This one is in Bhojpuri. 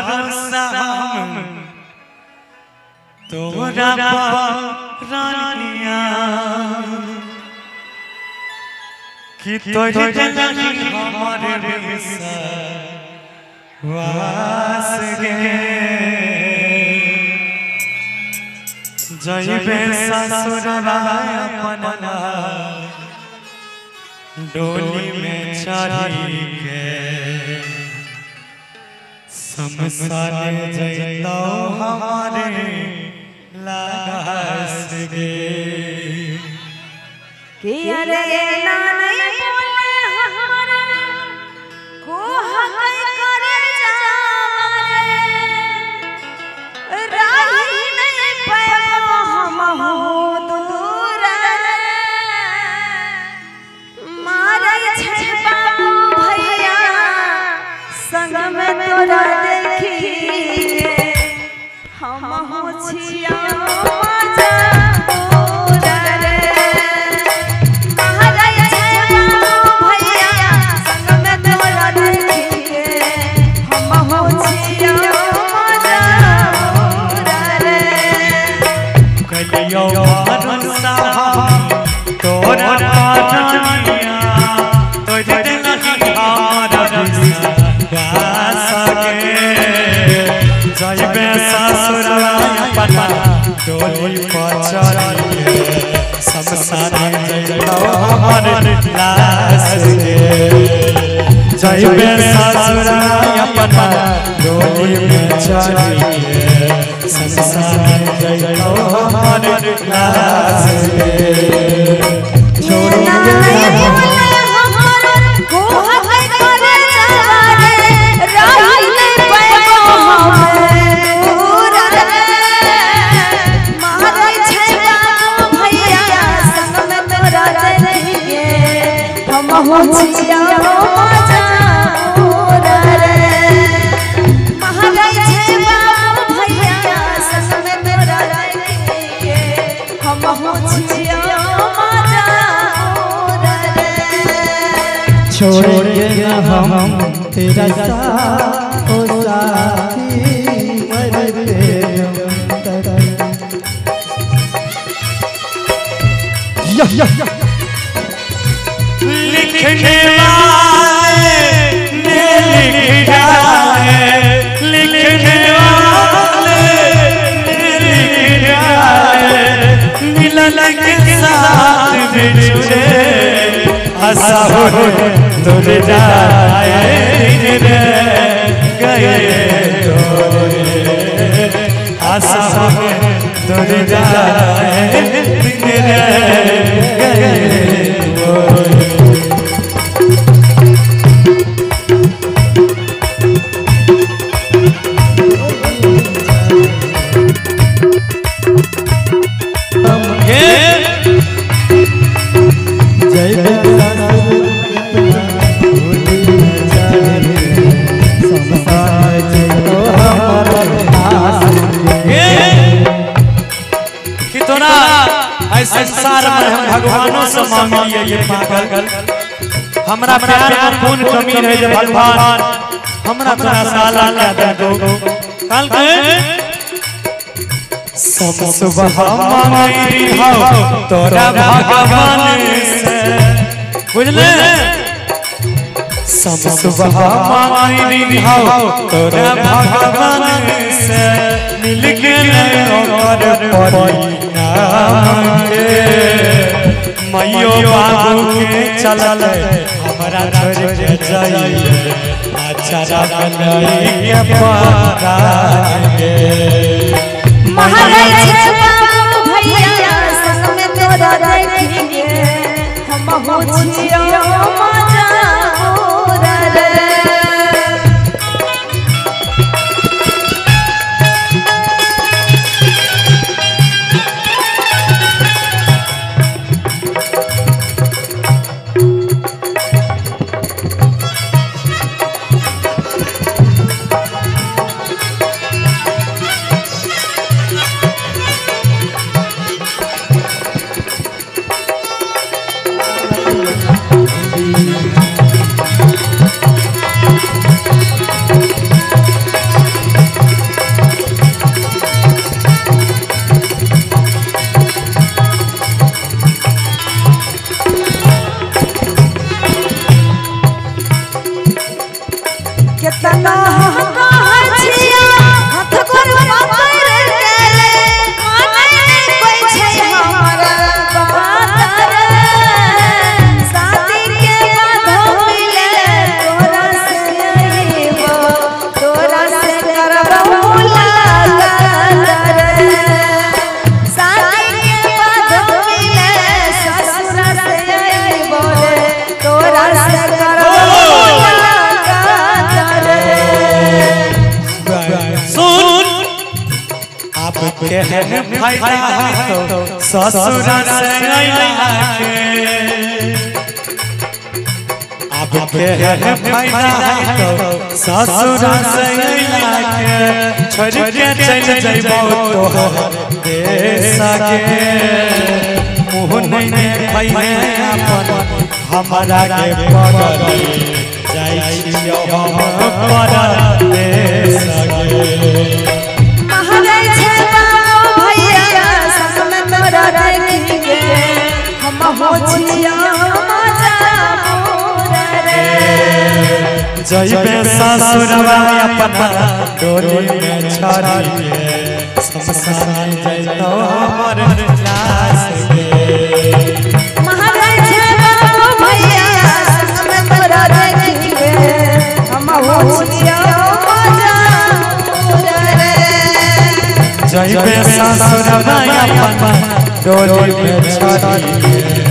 भरोसा तोरा रानिया कि तोरे जलही हमारे विश्वास गे जइबे ससुरवा अपना डोली में चढ़ी के शमशान जइतो हमारे लाश गे कि अरे ना नहीं बोले हमारा को हक करे जावरे राही नहीं पाओ हम हो दूर मारे छे बाबू भैया संग में तोरा देखी हम हो छिया डोली पर चढ़ी शमशान जइतो हमारे लाश गे जइबे ससुरा अपना डोली में चढ़ी शमशान जइतो हमारे लाश गे छोड़ेंगे हम तेरा साथ ओ साथी मरते लिखने वाले ने लिखा है लिखने वाले ने लिखा है मिलन के साथ बिछड़े आशा तुझे जाए रे गए आशा तुझे जाए रे गए संसार में हम भगवानों से मांगिए ये पागल हमरा प्यार में कौन कमी है जे भगवान हमरा तोरा साला क्या दे दो कल के सब सुबह मांगी हो तोरा भगवान से बुझले सब सुबह मांगी हो तोरा भगवान से मिल के और मैयो बाबू के चलल हमरा छोड़ के जाइए अच्छा रखले पागे महाराज बाबू भैया संग में तोरा देखेंगे हम हो छिया मजा रे हम कहछिया हाथ गोर पकड़ के माने कोई छै हमरा बात रे शादी के बाद मिले तोरा से अइबो तोरा से करबो मुलाकात रे शादी के बाद मिले ससुर से अइबो रे तोरा से करबो सुन आपके है फायदा तो ससुर से अइला के आपके है फायदा तो ससुर से अइला के छोड़ के चल जइबो तोहर देश के मुँह नहीं देखै अपन हमरा के पगली जाई छियो हम परदेश गे महलै छै बाबू भैया संग में तोरा देखि के हम हो छिया मजाबूर रे जइबे ससुरवा अपना डोली में छड़ी के शमशान जइतो हमर लाश गे महलै छै बाबू भैया संग में तोरा देखि के हम हो छिया मजाबूर रे जइबे ससुरवा अपना डोली में छड़ी के